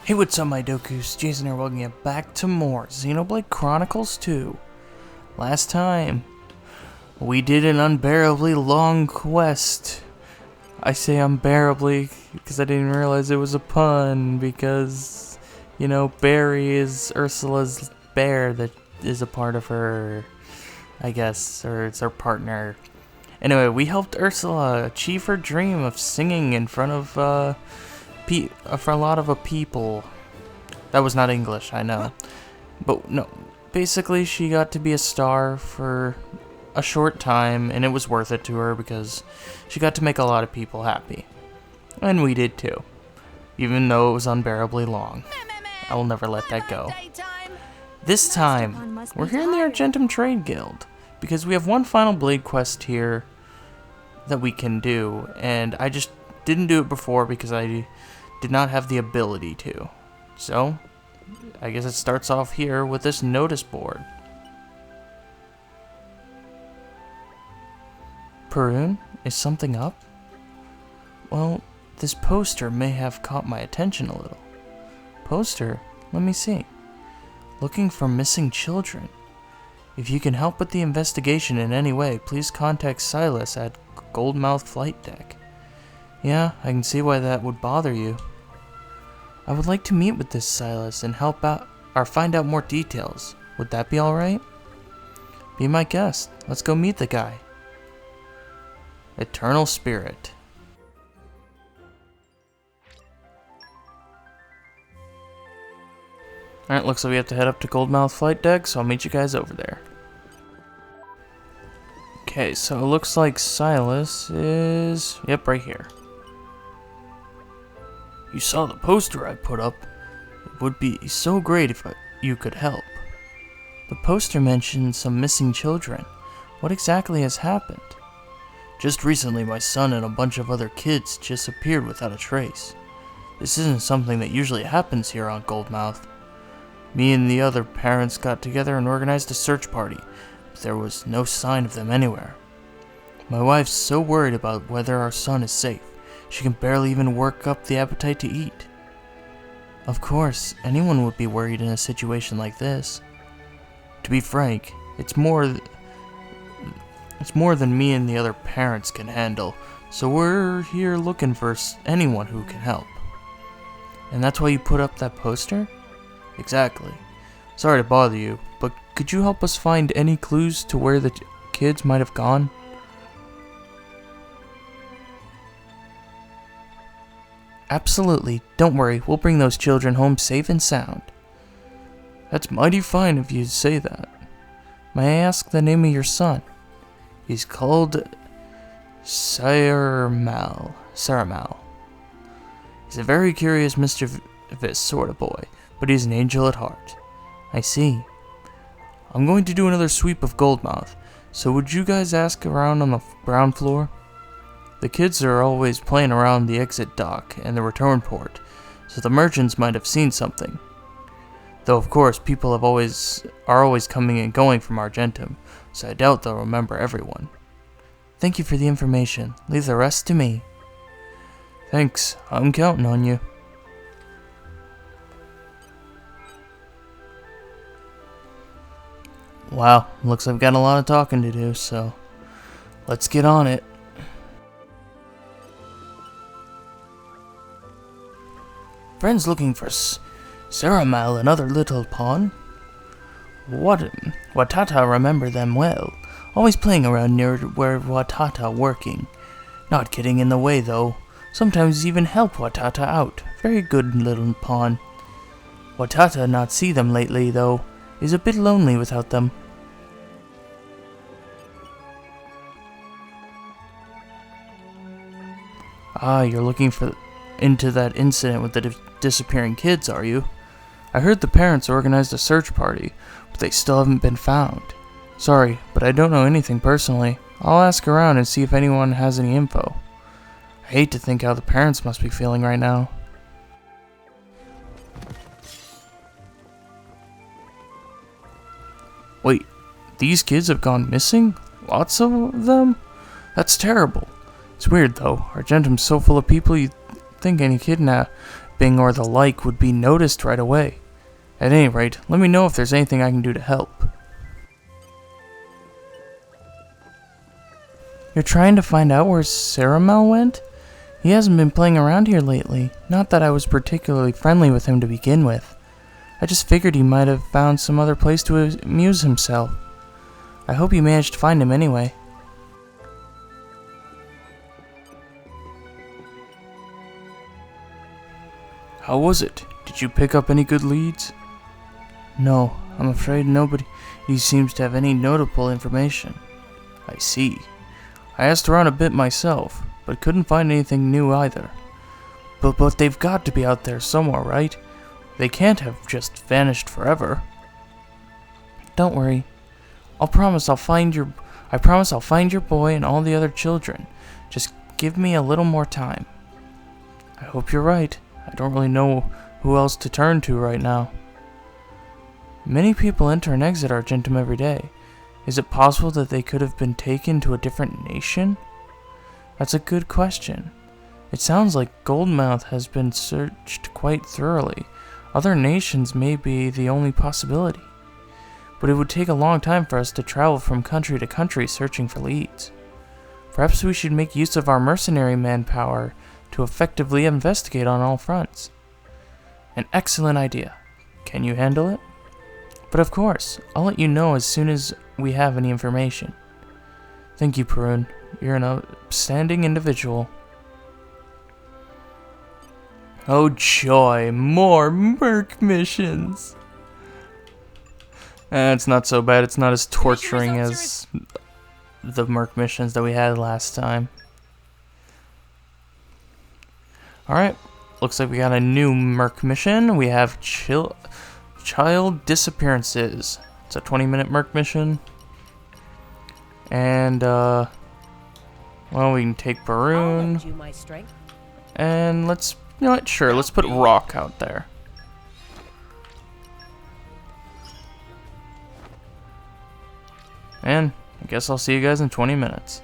Hey, what's up, my dokus? Jason here, welcoming you back to more Xenoblade Chronicles 2. Last time, we did an unbearably long quest. I say unbearably because I didn't realize it was a pun, because, you know, Barry is Ursula's bear that is a part of her, I guess, or it's her partner. Anyway, we helped Ursula achieve her dream of singing in front of, for a lot of people. That was not English, I know. But no, basically she got to be a star for a short time, and it was worth it to her because she got to make a lot of people happy. And we did too. Even though it was unbearably long. I will never let that go. This time, we're here in the Argentum Trade Guild, because we have one final blade quest here that we can do, and I just didn't do it before because I did not have the ability to. So, I guess it starts off here with this notice board. Perun, is something up? Well, this poster may have caught my attention a little. Poster? Let me see. Looking for missing children. If you can help with the investigation in any way, please contact Silas at Goldmouth Flight Deck. Yeah, I can see why that would bother you. I would like to meet with this Silas and help out or find out more details. Would that be alright? Be my guest. Let's go meet the guy. Eternal Spirit. Alright, looks like we have to head up to Goldmouth Flight Deck, so I'll meet you guys over there. Okay, so it looks like Silas is... Yep, right here. You saw the poster I put up. It would be so great if you could help. The poster mentioned some missing children. What exactly has happened? Just recently, my son and a bunch of other kids disappeared without a trace. This isn't something that usually happens here on Goldmouth. Me and the other parents got together and organized a search party, but there was no sign of them anywhere. My wife's so worried about whether our son is safe. She can barely even work up the appetite to eat. Of course, anyone would be worried in a situation like this. To be frank, it's more than me and the other parents can handle, so we're here looking for anyone who can help. And that's why you put up that poster? Exactly. Sorry to bother you, but could you help us find any clues to where the kids might have gone? Absolutely. Don't worry, we'll bring those children home safe and sound. That's mighty fine of you to say that. May I ask the name of your son? He's called Saramal. He's a very curious, mischievous sort of boy, but he's an angel at heart. I see. I'm going to do another sweep of Goldmouth, so would you guys ask around on the ground floor? The kids are always playing around the exit dock and the return port, so the merchants might have seen something. Though of course people are always coming and going from Argentum, so I doubt they'll remember everyone. Thank you for the information. Leave the rest to me. Thanks, I'm counting on you. Wow, looks like I've got a lot of talking to do, so let's get on it. Friends looking for Saramal and other little pawn? Watata remember them well. Always playing around near where Watata working. Not getting in the way though. Sometimes even help Watata out. Very good little pawn. Watata not see them lately though. Is a bit lonely without them. Ah, you're looking into that incident with the disappearing kids, are you? I heard the parents organized a search party, but they still haven't been found. Sorry, but I don't know anything personally. I'll ask around and see if anyone has any info. I hate to think how the parents must be feeling right now. Wait, these kids have gone missing? Lots of them? That's terrible. It's weird though. Argentum's so full of people you'd think any jumping or the like would be noticed right away. At any rate, let me know if there's anything I can do to help. You're trying to find out where Caramel went? He hasn't been playing around here lately. Not that I was particularly friendly with him to begin with. I just figured he might have found some other place to amuse himself. I hope you managed to find him anyway. How was it? Did you pick up any good leads? No, I'm afraid nobody seems to have any notable information. I see. I asked around a bit myself, but couldn't find anything new either. But they've got to be out there somewhere, right? They can't have just vanished forever. Don't worry. I promise I'll find your boy and all the other children. Just give me a little more time. I hope you're right. I don't really know who else to turn to right now. Many people enter and exit Argentum every day. Is it possible that they could have been taken to a different nation? That's a good question. It sounds like Goldmouth has been searched quite thoroughly. Other nations may be the only possibility. But it would take a long time for us to travel from country to country searching for leads. Perhaps we should make use of our mercenary manpower to effectively investigate on all fronts. An excellent idea. Can you handle it? But of course, I'll let you know as soon as we have any information. Thank you, Perun. You're an outstanding individual. Oh joy, more merc missions! It's not so bad, it's not as torturing as the merc missions that we had last time. Alright, looks like we got a new merc mission. We have child disappearances. It's a 20-minute merc mission. And, well, we can take Perun. And let's, you know what, sure, let's put Rock out there. And I guess I'll see you guys in 20 minutes.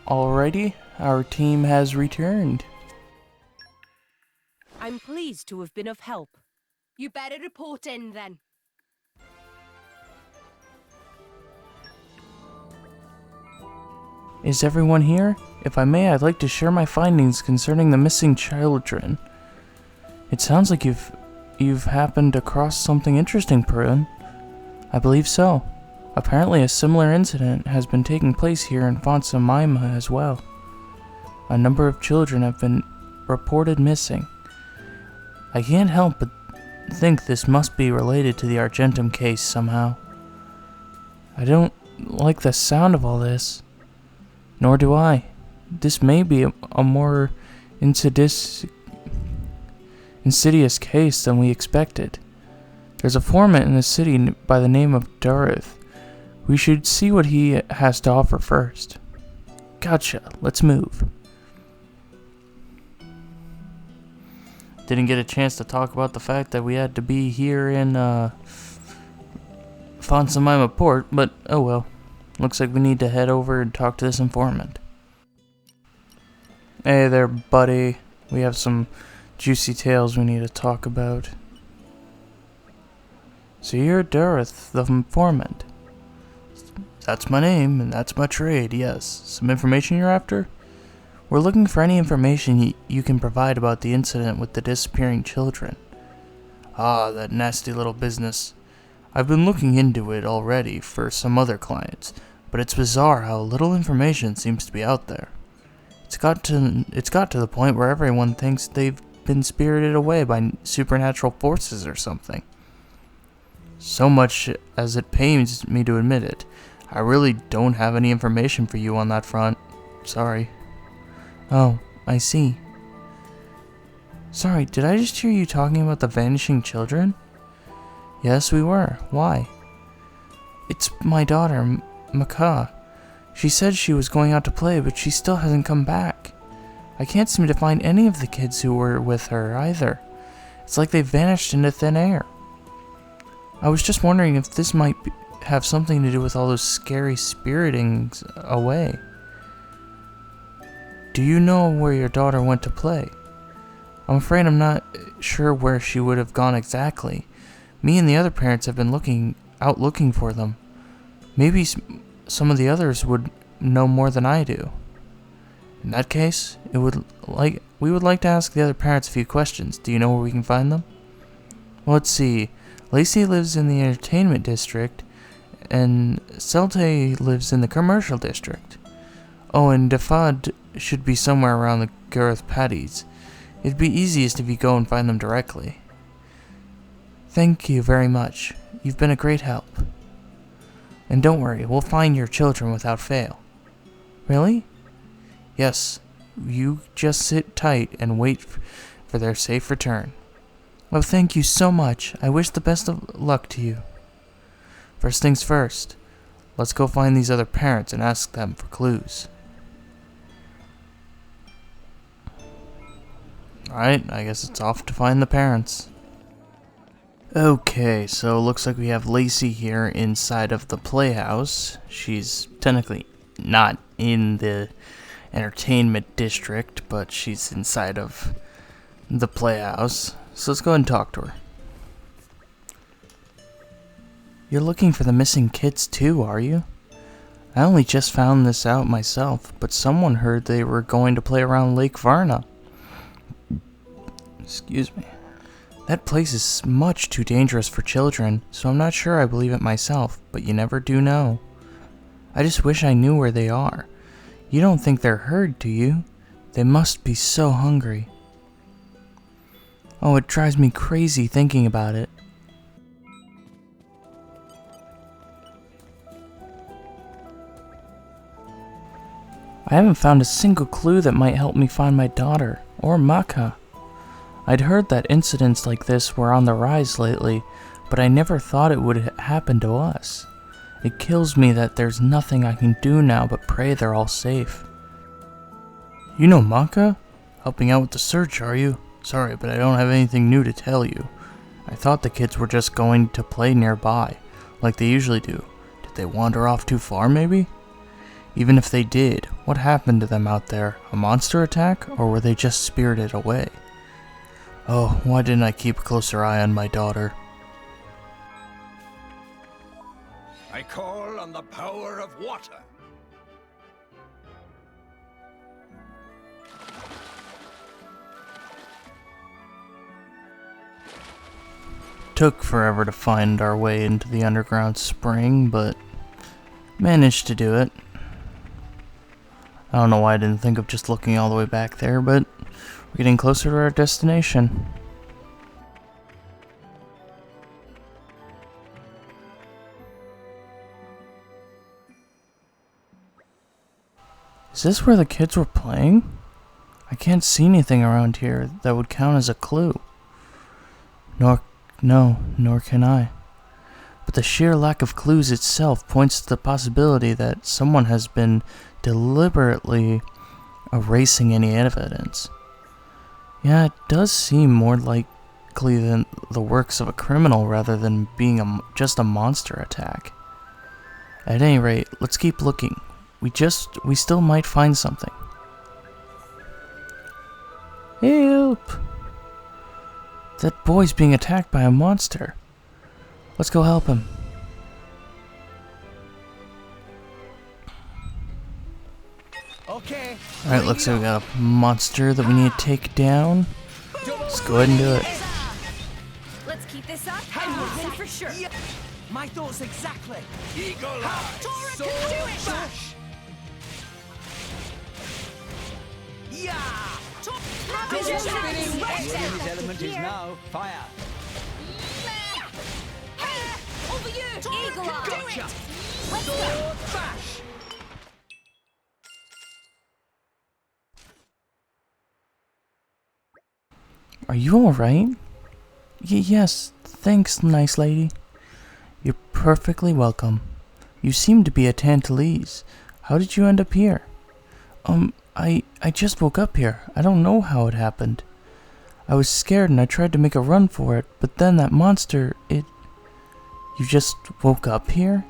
Alrighty, our team has returned. I'm pleased to have been of help. You better report in then. Is everyone here? If I may, I'd like to share my findings concerning the missing children. It sounds like you've happened across something interesting, Perun. I believe so. Apparently a similar incident has been taking place here in Fontsamaima as well. A number of children have been reported missing. I can't help but think this must be related to the Argentum case somehow. I don't like the sound of all this. Nor do I. This may be a more insidious case than we expected. There's a foreman in the city by the name of Dareth. We should see what he has to offer first. Gotcha. Let's move. Didn't get a chance to talk about the fact that we had to be here in Fontsamaima Port, but oh well. Looks like we need to head over and talk to this informant. Hey there, buddy. We have some juicy tales we need to talk about. So you're Dareth, the informant. That's my name, and that's my trade, yes. Some information you're after? We're looking for any information you can provide about the incident with the disappearing children. Ah, that nasty little business. I've been looking into it already for some other clients, but it's bizarre how little information seems to be out there. It's got to the point where everyone thinks they've been spirited away by supernatural forces or something. So much as it pains me to admit it, I really don't have any information for you on that front. Sorry. Oh, I see. Sorry, did I just hear you talking about the vanishing children? Yes, we were. Why? It's my daughter, Maka. She said she was going out to play, but she still hasn't come back. I can't seem to find any of the kids who were with her either. It's like they vanished into thin air. I was just wondering if this might have something to do with all those scary spiritings away. Do you know where your daughter went to play? I'm afraid I'm not sure where she would have gone exactly. Me and the other parents have been looking for them. Maybe some of the others would know more than I do. In that case, we would like to ask the other parents a few questions. Do you know where we can find them? Well, let's see. Lacey lives in the entertainment district, and Celte lives in the commercial district. Oh, and Defad should be somewhere around the Gareth Paddies. It'd be easiest if you go and find them directly. Thank you very much. You've been a great help. And don't worry, we'll find your children without fail. Really? Yes. You just sit tight and wait for their safe return. Oh, thank you so much. I wish the best of luck to you. First things first. Let's go find these other parents and ask them for clues. Alright, I guess it's off to find the parents. Okay, so it looks like we have Lacey here inside of the playhouse. She's technically not in the entertainment district, but she's inside of the playhouse. So let's go ahead and talk to her. You're looking for the missing kids too, are you? I only just found this out myself, but someone heard they were going to play around Lake Varna. Excuse me. That place is much too dangerous for children, so I'm not sure I believe it myself, but you never do know. I just wish I knew where they are. You don't think they're hurt, do you? They must be so hungry. Oh, it drives me crazy thinking about it. I haven't found a single clue that might help me find my daughter, or Maka. I'd heard that incidents like this were on the rise lately, but I never thought it would happen to us. It kills me that there's nothing I can do now but pray they're all safe. You know Maka? Helping out with the search, are you? Sorry, but I don't have anything new to tell you. I thought the kids were just going to play nearby, like they usually do. Did they wander off too far, maybe? Even if they did, what happened to them out there? A monster attack, or were they just spirited away? Oh, why didn't I keep a closer eye on my daughter? I call on the power of water. Took forever to find our way into the underground spring, but managed to do it. I don't know why I didn't think of just looking all the way back there, but we're getting closer to our destination. Is this where the kids were playing? I can't see anything around here that would count as a clue. Nor can I. But the sheer lack of clues itself points to the possibility that someone has been deliberately erasing any evidence. Yeah, it does seem more likely than the works of a criminal rather than being just a monster attack. At any rate, let's keep looking. We still might find something. Help! That boy's being attacked by a monster. Let's go help him. Okay. Alright, looks like we got a monster that we need to take down. Let's go ahead and do it. Let's keep this up and we'll win for sure. Yeah. My thoughts exactly. Eagle eye. Tora Sword can do it. bash. Yeah. Vision spinning. right down. His element is Here. now fire. Hey, over you. Eagle Eye. Do Gotcha. it. Let's go. Sword bash. Are you alright? Yes, thanks, nice lady. You're perfectly welcome. You seem to be a Tantalese. How did you end up here? I just woke up here. I don't know how it happened. I was scared and I tried to make a run for it, but then that monster, You just woke up here?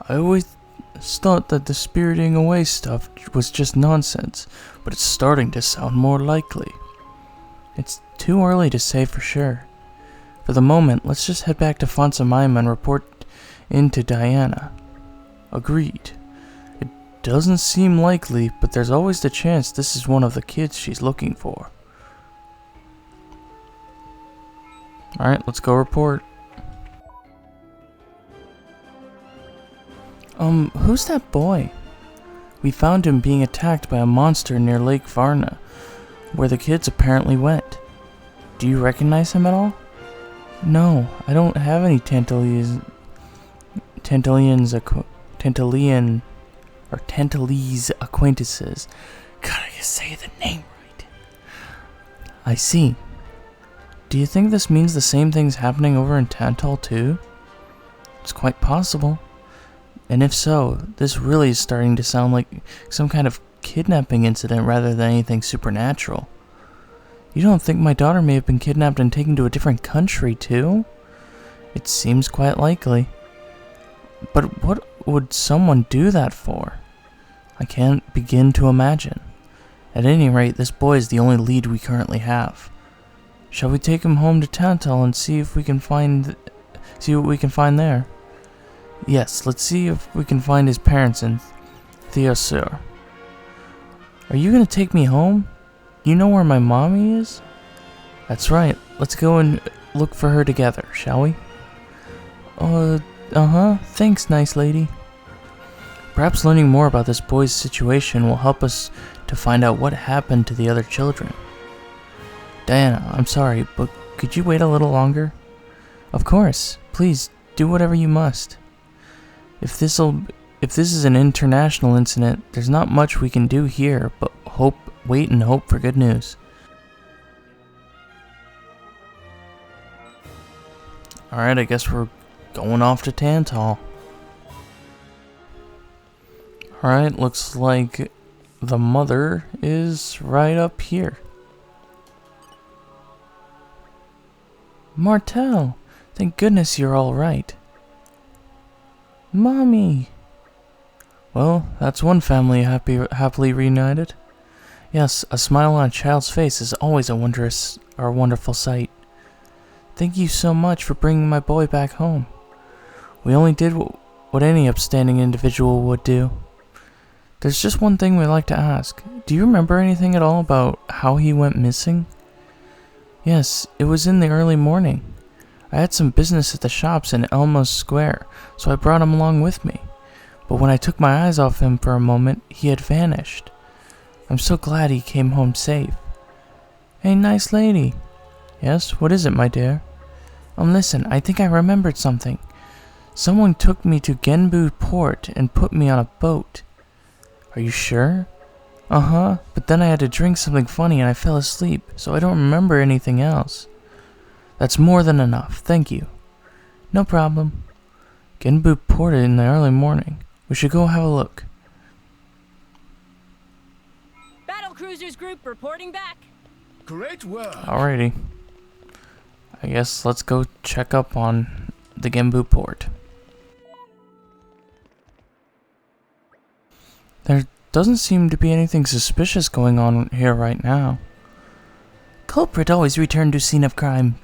I always thought that the spiriting away stuff was just nonsense, but it's starting to sound more likely. It's too early to say for sure. For the moment, let's just head back to Fontsamaima and report in to Diana. Agreed. It doesn't seem likely, but there's always the chance this is one of the kids she's looking for. Alright, let's go report. Who's that boy? We found him being attacked by a monster near Lake Varna, where the kids apparently went. Do you recognize him at all? No, I don't have any Tantalese acquaintances. Gotta say the name right. I see. Do you think this means the same thing's happening over in Tantal too? It's quite possible. And if so, this really is starting to sound like some kind of kidnapping incident rather than anything supernatural. You don't think my daughter may have been kidnapped and taken to a different country too? It seems quite likely. But what would someone do that for? I can't begin to imagine. At any rate, this boy is the only lead we currently have. Shall we take him home to Tantal and see what we can find there? Yes, let's see if we can find his parents in Theosur. Are you gonna take me home? You know where my mommy is? That's right. Let's go and look for her together, shall we? Thanks, nice lady. Perhaps learning more about this boy's situation will help us to find out what happened to the other children. Diana, I'm sorry, but could you wait a little longer? Of course. Please, do whatever you must. If this is an international incident, there's not much we can do here, but wait and hope for good news. Alright, I guess we're going off to Tantal. Alright, looks like the mother is right up here. Martel, thank goodness you're alright. Mommy! Well, that's one family happily reunited. Yes, a smile on a child's face is always a wonderful sight. Thank you so much for bringing my boy back home. We only did what any upstanding individual would do. There's just one thing we'd like to ask. Do you remember anything at all about how he went missing? Yes, it was in the early morning. I had some business at the shops in Elmos Square, so I brought him along with me. But when I took my eyes off him for a moment, he had vanished. I'm so glad he came home safe. Hey, nice lady. Yes, what is it, my dear? Listen, I think I remembered something. Someone took me to Genbu Port and put me on a boat. Are you sure? Uh-huh, but then I had to drink something funny and I fell asleep, so I don't remember anything else. That's more than enough, thank you. No problem. Genbu Port in the early morning. We should go have a look. Battle Cruisers Group reporting back. Great work. Alrighty. I guess let's go check up on the Genbu Port. There doesn't seem to be anything suspicious going on here right now. Culprit always returned to scene of crime.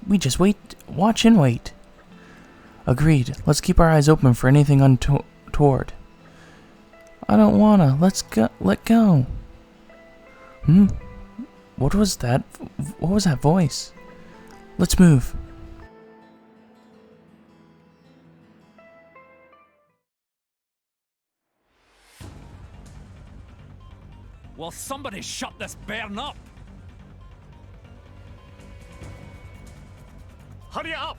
We just watch and wait. Agreed. Let's keep our eyes open for anything untoward. I don't wanna. Let go. What was that? What was that voice? Let's move. Will somebody shut this bairn up? Hurry up!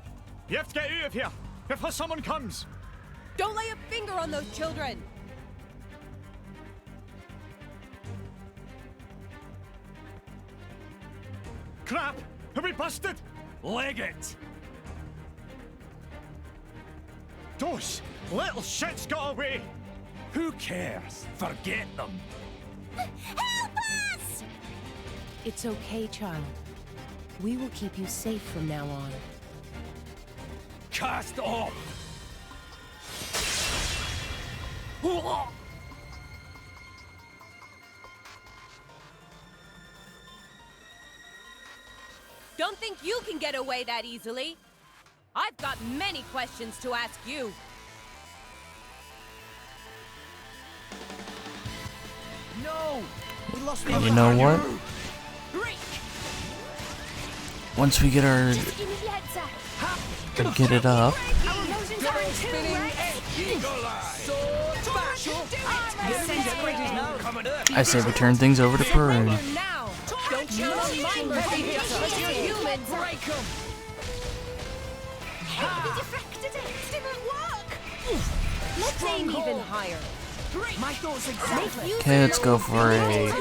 You have to get out of here before someone comes. Don't lay a finger on those children. Crap! Are we busted? Leg it! Those little shits got away! Who cares? Forget them. Help us! It's okay, child. We will keep you safe from now on. Cast off! Don't think you can get away that easily. I've got many questions to ask you. No! We lost You know what? Once we get our get it up, I say we turn things over to Perun. Now, don't you mind you're human. Break 'em! Let's aim even higher. My thoughts exactly. Okay, let's go for a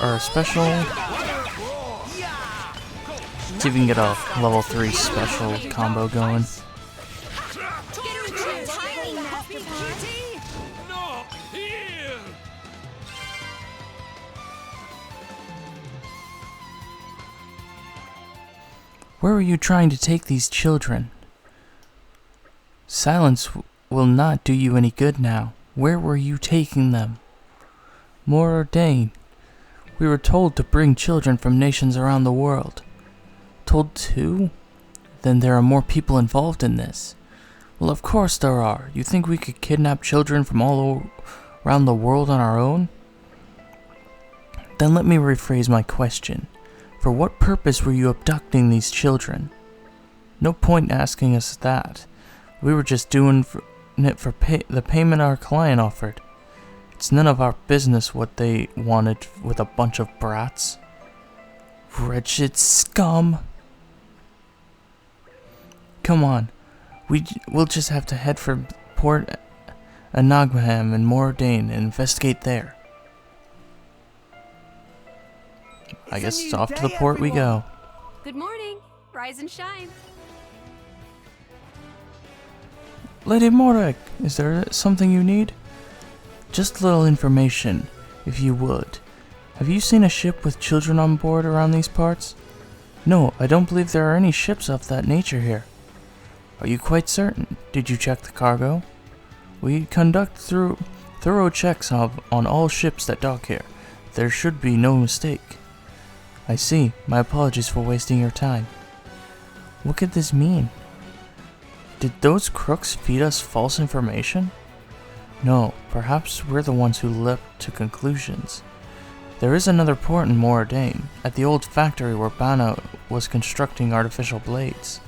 our special. See if we can get a level 3 special combo going. No! Here! Where were you trying to take these children? Silence will not do you any good now. Where were you taking them? More ordained. We were told to bring children from nations around the world. Told to? Then there are more people involved in this. Well, of course there are. You think we could kidnap children from all around the world on our own? Then let me rephrase my question. For what purpose were you abducting these children? No point asking us that. We were just doing it for the payment our client offered. It's none of our business what they wanted with a bunch of brats. Wretched scum. Come on. We'll just have to head for Port Anagham and Mordain and investigate there. I guess off to the port we go. Good morning. Rise and shine. Lady Morag, is there something you need? Just a little information, if you would. Have you seen a ship with children on board around these parts? No, I don't believe there are any ships of that nature here. Are you quite certain? Did you check the cargo? We conduct thorough checks on all ships that dock here. There should be no mistake. I see. My apologies for wasting your time. What could this mean? Did those crooks feed us false information? No, perhaps we're the ones who leapt to conclusions. There is another port in Mordain, at the old factory where Bana was constructing artificial blades.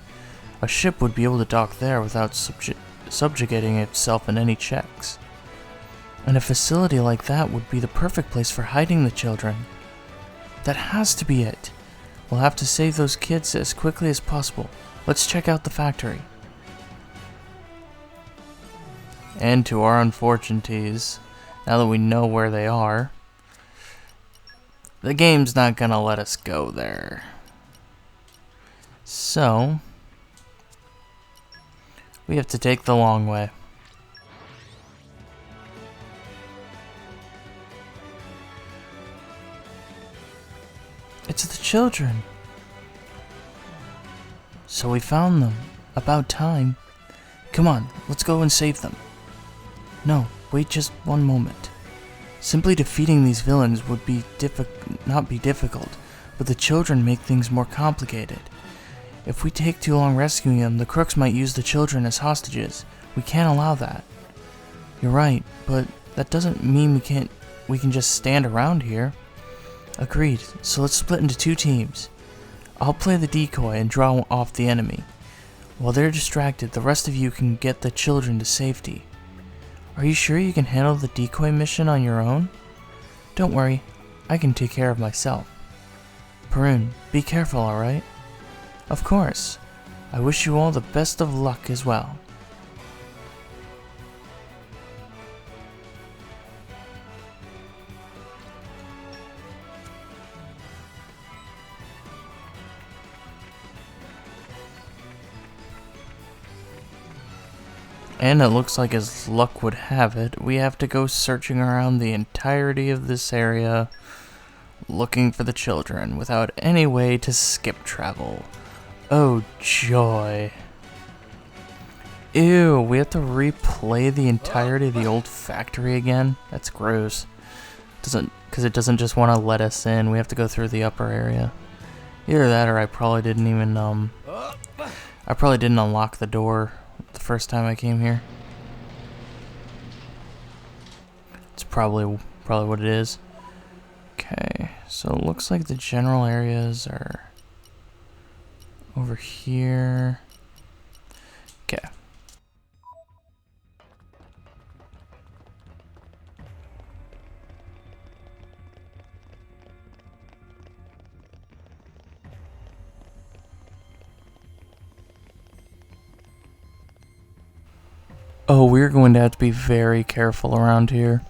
A ship would be able to dock there without subjugating itself in any checks. And a facility like that would be the perfect place for hiding the children. That has to be it. We'll have to save those kids as quickly as possible. Let's check out the factory. And to our unfortunates, now that we know where they are, the game's not gonna let us go there. So, we have to take the long way. It's the children. So we found them. About time. Come on, let's go and save them. No, wait just one moment. Simply defeating these villains would not be difficult, but the children make things more complicated. If we take too long rescuing them, the crooks might use the children as hostages. We can't allow that. You're right, but that doesn't mean we can just stand around here. Agreed, so let's split into 2 teams. I'll play the decoy and draw off the enemy. While they're distracted, the rest of you can get the children to safety. Are you sure you can handle the decoy mission on your own? Don't worry, I can take care of myself. Perun, be careful, alright? Of course. I wish you all the best of luck as well. And it looks like, as luck would have it, we have to go searching around the entirety of this area looking for the children without any way to skip travel. Oh joy. Ew, we have to replay the entirety of the old factory again? That's gross. Because it doesn't just want to let us in. We have to go through the upper area. Either that or I probably didn't even, I probably didn't unlock the door the first time I came here. It's probably what it is. Okay, so it looks like the general areas are over here. Okay. Oh, we're going to have to be very careful around here.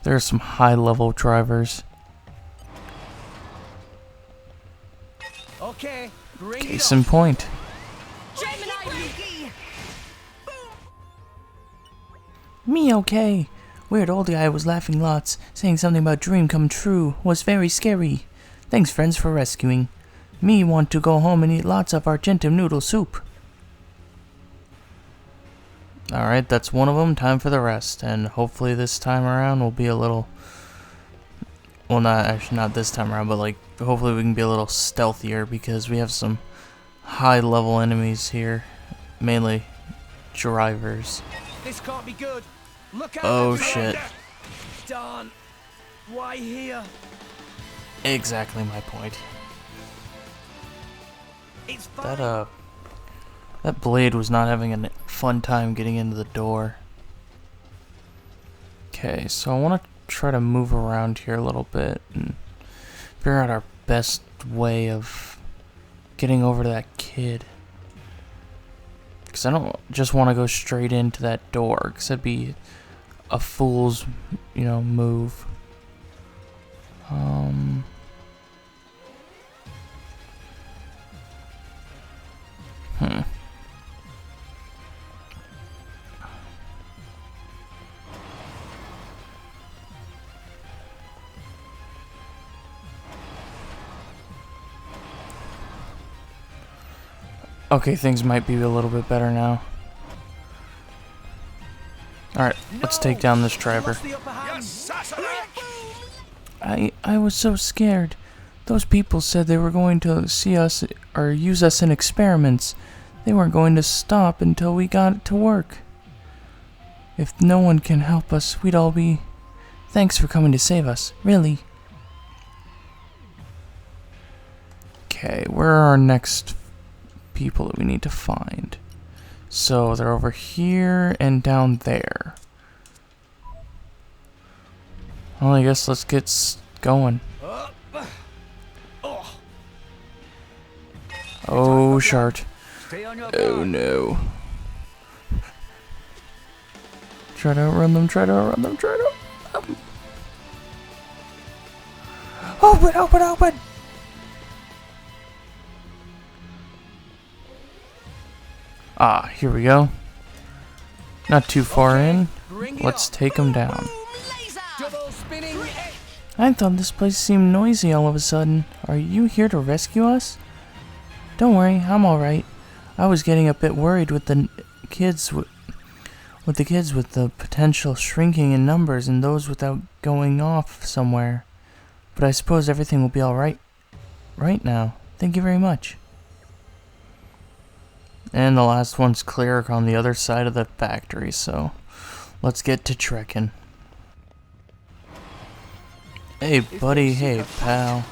There are some high-level drivers. Okay, bring Case in point. Me okay. Weird old guy was laughing lots, saying something about dream come true. Was very scary. Thanks friends for rescuing. Me want to go home and eat lots of Argentum noodle soup. Alright, that's one of them. Time for the rest. And hopefully this time around will be a little... Well, not this time around, but like, hopefully we can be a little stealthier because we have some high-level enemies here. Mainly drivers. This can't be good. Look out! Oh shit. Darn. Why here? Exactly my point. It's fine. That blade was not having a fun time getting into the door. Okay, so I want to try to move around here a little bit and figure out our best way of getting over to that kid. Because I don't just want to go straight into that door, because that'd be a fool's, move. Okay, things might be a little bit better now. Alright, let's take down this driver. I was so scared. Those people said they were going to see us or use us in experiments. They weren't going to stop until we got to work. If no one can help us, we'd all be... Thanks for coming to save us, really. Okay, where are our next people that we need to find? So they're over here and down there. Well, I guess let's get going. Oh, shart. Oh no. Try to outrun them, try to outrun them, try to outrun them. Open, open, open! Ah, here we go. Not too far in. Let's take them down. I thought this place seemed noisy all of a sudden. Are you here to rescue us? Don't worry, I'm alright. I was getting a bit worried with the kids with the potential shrinking in numbers and those without going off somewhere. But I suppose everything will be alright right now. Thank you very much. And the last one's Cleric on the other side of the factory, so let's get to trekking. Hey buddy, hey pal.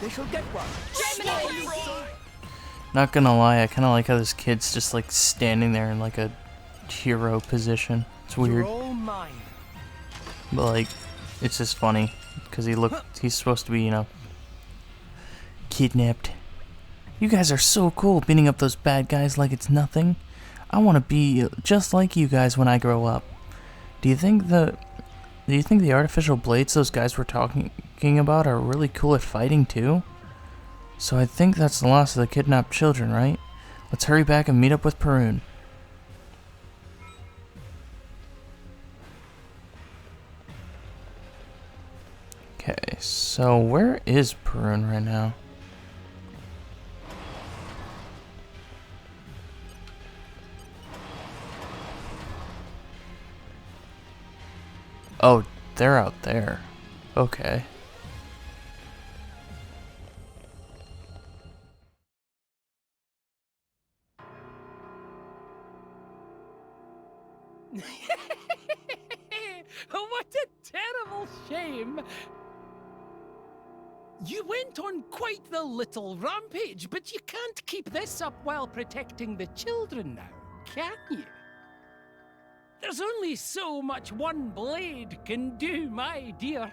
Not gonna lie, I kinda like how this kid's just like standing there in like a hero position. It's weird. But like, it's just funny. Because he's supposed to be, kidnapped. You guys are so cool, beating up those bad guys like it's nothing. I want to be just like you guys when I grow up. Do you think the artificial blades those guys were talking about are really cool at fighting too? So I think that's the loss of the kidnapped children, right? Let's hurry back and meet up with Perun. Okay, so where is Perun right now? Oh, they're out there. Okay. What a terrible shame! You went on quite the little rampage, but you can't keep this up while protecting the children now, can you? There's only so much one blade can do, my dear.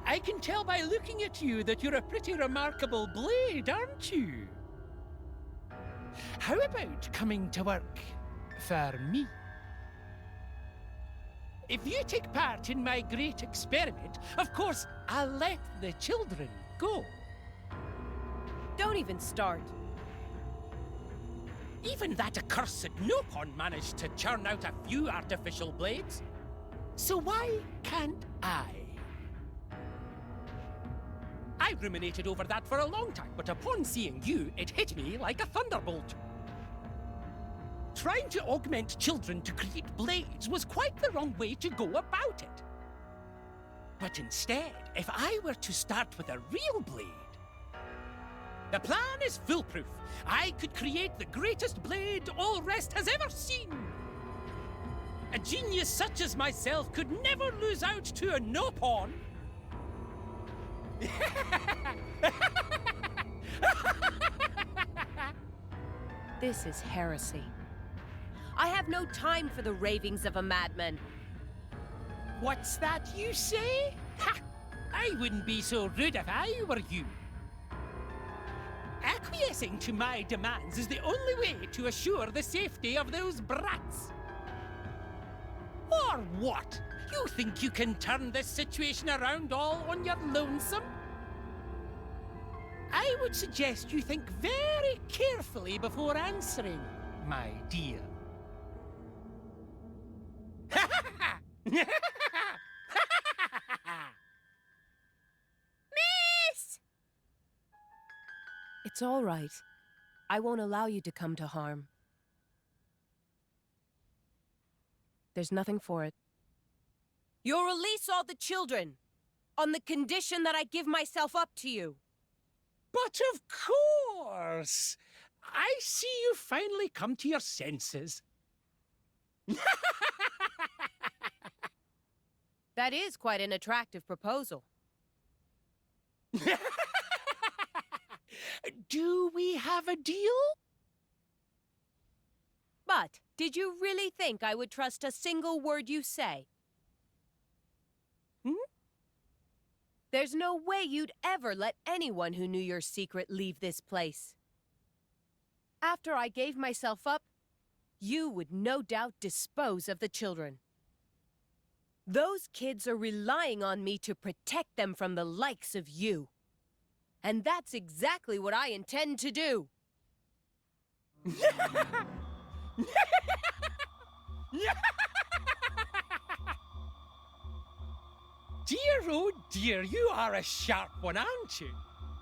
I can tell by looking at you that you're a pretty remarkable blade, aren't you? How about coming to work for me? If you take part in my great experiment, of course, I'll let the children go. Don't even start. Even that accursed Nopon managed to churn out a few artificial blades. So why can't I? I ruminated over that for a long time, but upon seeing you, it hit me like a thunderbolt. Trying to augment children to create blades was quite the wrong way to go about it. But instead, if I were to start with a real blade, the plan is foolproof. I could create the greatest blade all Rest has ever seen. A genius such as myself could never lose out to a Nopon. This is heresy. I have no time for the ravings of a madman. What's that you say? Ha! I wouldn't be so rude if I were you. Acquiescing to my demands is the only way to assure the safety of those brats. Or what? You think you can turn this situation around all on your lonesome? I would suggest you think very carefully before answering, my dear. Miss! It's all right. I won't allow you to come to harm. There's nothing for it. You'll release all the children, on the condition that I give myself up to you. But of course! I see you finally come to your senses. That is quite an attractive proposal. Do we have a deal? But did you really think I would trust a single word you say? There's no way you'd ever let anyone who knew your secret leave this place. After I gave myself up, you would no doubt dispose of the children. Those kids are relying on me to protect them from the likes of you. And that's exactly what I intend to do. Dear, oh dear, you are a sharp one, aren't you?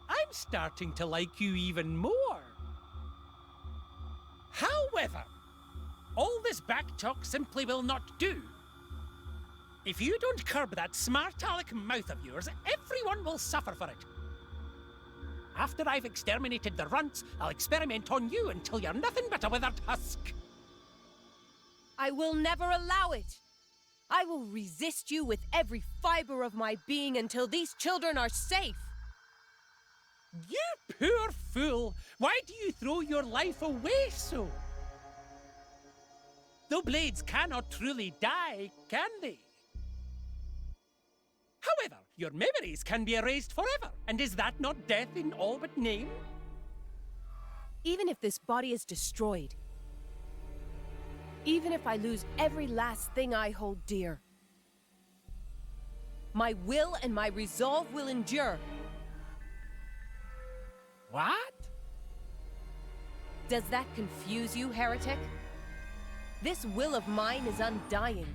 I'm starting to like you even more. However, all this back talk simply will not do. If you don't curb that smart-aleck mouth of yours, everyone will suffer for it. After I've exterminated the runts, I'll experiment on you until you're nothing but a withered husk. I will never allow it. I will resist you with every fiber of my being until these children are safe. You poor fool! Why do you throw your life away so? Though blades cannot truly die, can they? However, your memories can be erased forever, and is that not death in all but name? Even if this body is destroyed, even if I lose every last thing I hold dear, my will and my resolve will endure. What? Does that confuse you, heretic? This will of mine is undying.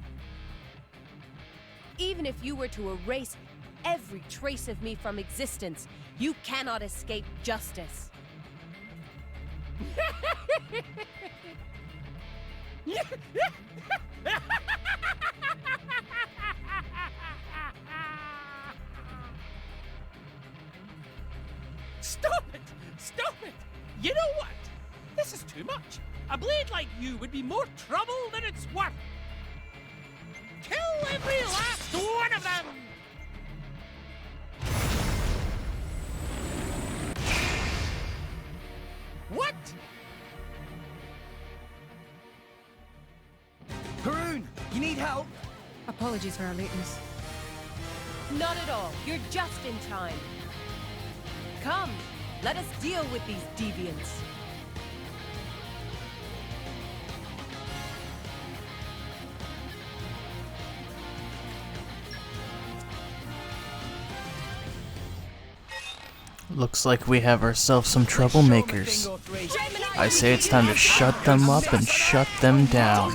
Even if you were to erase every trace of me from existence, you cannot escape justice. Stop it! Stop it! You know what? This is too much. A blade like you would be more trouble than it's worth. Kill every last one of them! What? Perun, you need help? Apologies for our lateness. Not at all. You're just in time. Come, let us deal with these deviants. Looks like we have ourselves some troublemakers. I say it's time to shut them up and shut them down.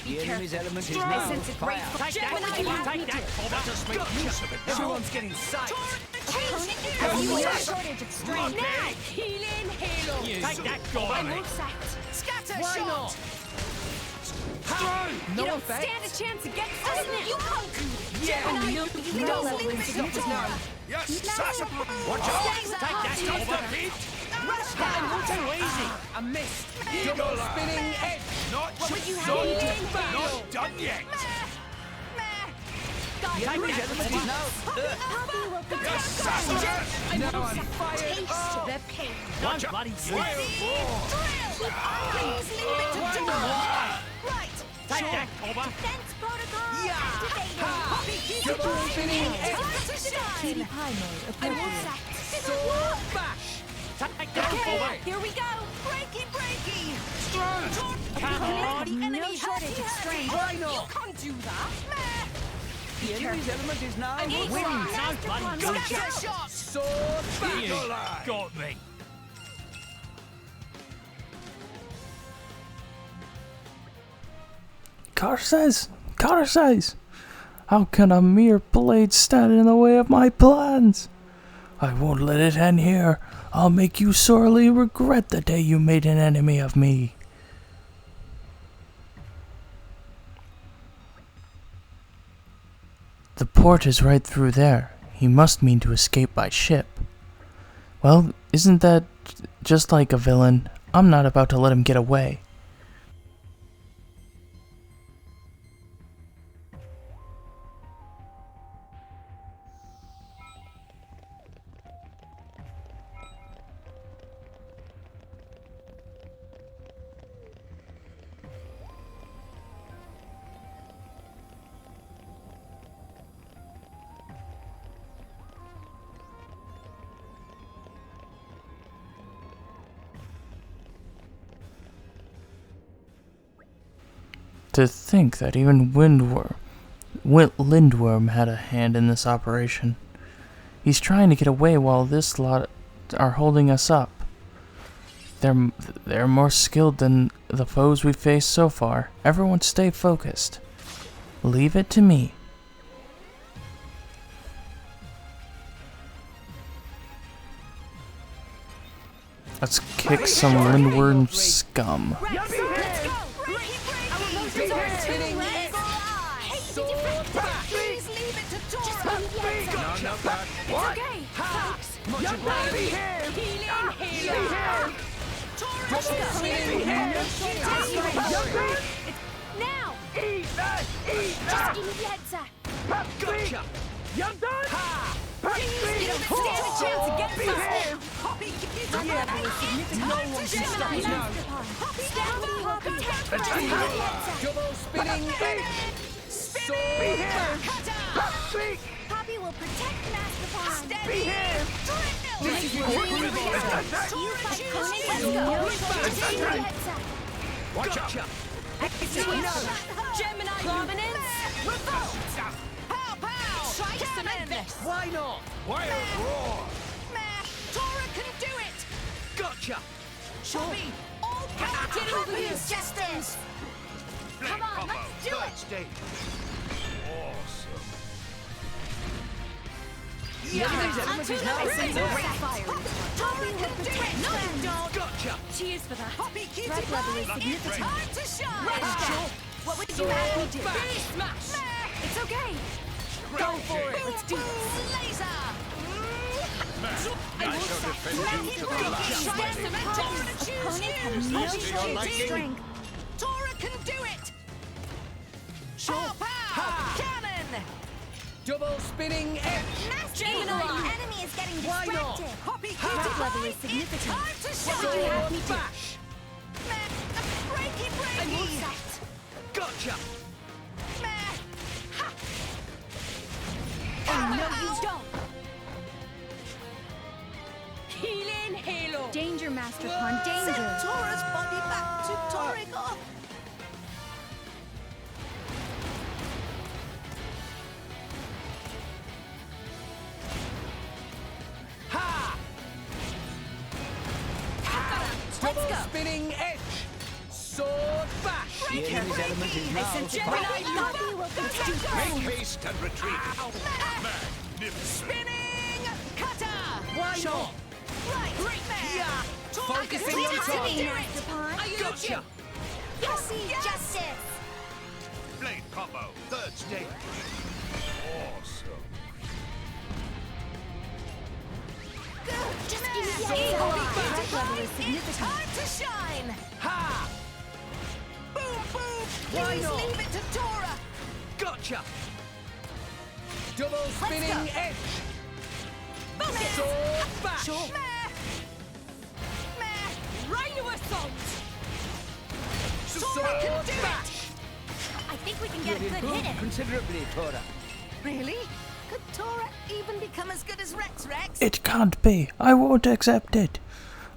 The enemy's element is now fire. Everyone's getting psyched. Healing Halo. Take that, Gorman. Scatter Why shot. not? No You don't effect. stand a chance against us. You can't. Yeah. Gemini, you don't want to stop us now. Yes, Sasha. Watch out. Take that, Beat. Rush I'm not down. too easy. I missed. Double spinning edge. Not you just have done. in Not done yet. The enemy's element is now. Yes, Sasha. Now I'm fired Taste up. the pain. Watch out. Bloody Fire ball. Please leave it to Right. Take that, Cobber. Defense protocol Yeah. activated. Double spinning edge. TV high mode appropriate. Sword bash. Take that, Cobber. Here we go. Breaky, breaky. Come on. The enemy No has shortage of strength. Why You not? can't do that. The enemy's element is now Equal. wind. No bloody good. Scatter shot. Sword You back. got me. Carter says, how can a mere blade stand in the way of my plans? I won't let it end here. I'll make you sorely regret the day you made an enemy of me. The port is right through there. He must mean to escape by ship. Well, isn't that just like a villain? I'm not about to let him get away. To think that even Lindworm had a hand in this operation. He's trying to get away while this lot are holding us up. They're more skilled than the foes we've faced so far. Everyone stay focused. Leave it to me. Let's kick some Lindworm scum. Let's go. Breaky, breaky. Our motions are too late. Please leave it to Tora. No, back. What? Okay. Much obliged. Healing Halo. Tora, let's go. Now. Eat that! Eat Just that! give me the headset. Gotcha! You're done! Ha! Please, you don't stand a chance against us. Poppy, No one can stop us now. Double spinning edge! Behave! Poppy will protect Mastodon. Behave! This is what we're You fight Conan. Let's go. Watch out! Gemini prominence. Revolt. Pow, pow. Try to cement this. Why not? Wild roar! Tora can do it. Gotcha! Poppy, all captain over your systems. Come on, let's do it. Awesome! Gotcha! Cheers for that. Poppy, keep Threat it level is right. significant. Time to shine. What would you have me do? Smash! It's okay. Go for it. Let's do this. Laser. I shall defend you to the last. Opponent has no strength. Tora can do it. Pow, pow. Cannon. Double spinning edge! Enemy is getting Why not? distracted. Poppy, keep Threat it level right. is significant. Time to What would you shine. have me do? Bash! Breaky, breaky. Gotcha! Oh, no, you don't. Healing Halo. Danger, Master Pawn, danger. Send Tora's body back to Toriko. Ha! Double spinning edge! Sword bash! The enemy's element is now. Poppy will consume. Make haste and retreat. Magnificent. Spinning cutter. Why not? Right. Great there. Focusing on target. Master Pawn. Gotcha! Justice. Blade combo. Third stage. Awesome. Just Threat level is significant. Time to shine. Ha! Boom, boom. Why Please not? leave it to Tora. Gotcha! Double spinning go. edge! Bonus. Sword bash! Rhino Assault. Tora can Sword do it. bash! I think we can get a good hit in. Considerably, Tora. Really? Could Tora even become as good as Rex? It can't be. I won't accept it.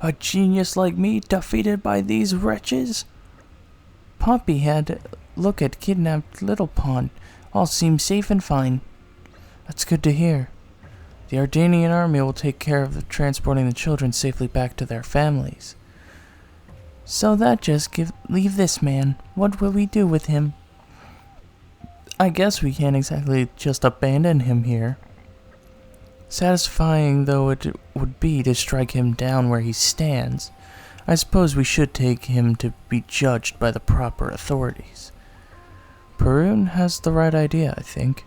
A genius like me defeated by these wretches? Poppy had look at kidnapped Little Pawn. All seems safe and fine. That's good to hear. The Ardanian army will take care of transporting the children safely back to their families. So that just leave this man. What will we do with him? I guess we can't exactly just abandon him here. Satisfying though it would be to strike him down where he stands, I suppose we should take him to be judged by the proper authorities. Perun has the right idea, I think.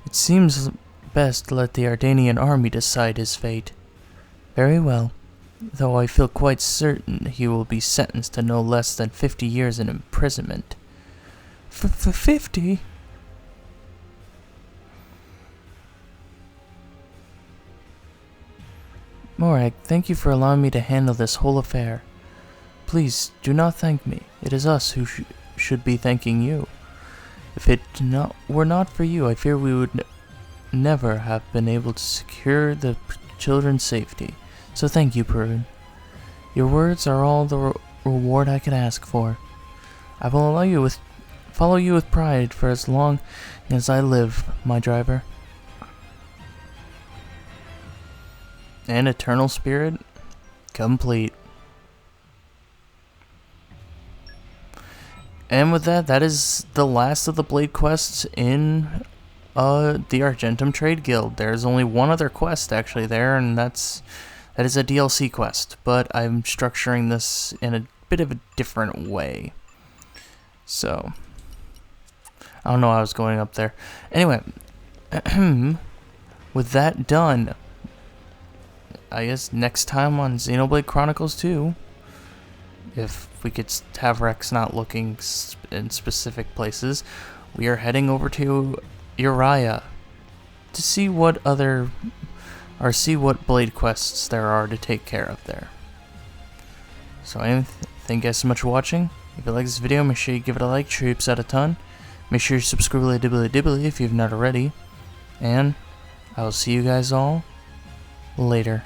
It seems best to let the Ardanian army decide his fate. Very well, though I feel quite certain he will be sentenced to no less than 50 years in imprisonment. 50? Morag, thank you for allowing me to handle this whole affair. Please, do not thank me. It is us who should be thanking you. If it were not for you, I fear we would never have been able to secure the children's safety. So thank you, Perun. Your words are all the reward I could ask for. I will follow you with pride for as long as I live, my driver. And Eternal Spirit complete. And with that, that is the last of the Blade quests in the Argentum Trade Guild. There's only one other quest actually there, and that is a DLC quest, but I'm structuring this in a bit of a different way. So, I don't know how I was going up there. Anyway, with that done, I guess next time on Xenoblade Chronicles 2, if we could have Rex not looking in specific places, we are heading over to Uriah to see what see what blade quests there are to take care of there. So thank you guys so much for watching. If you like this video, make sure you give it a like, sure helps out a ton. Make sure you subscribe if you've not already. And I will see you guys all later.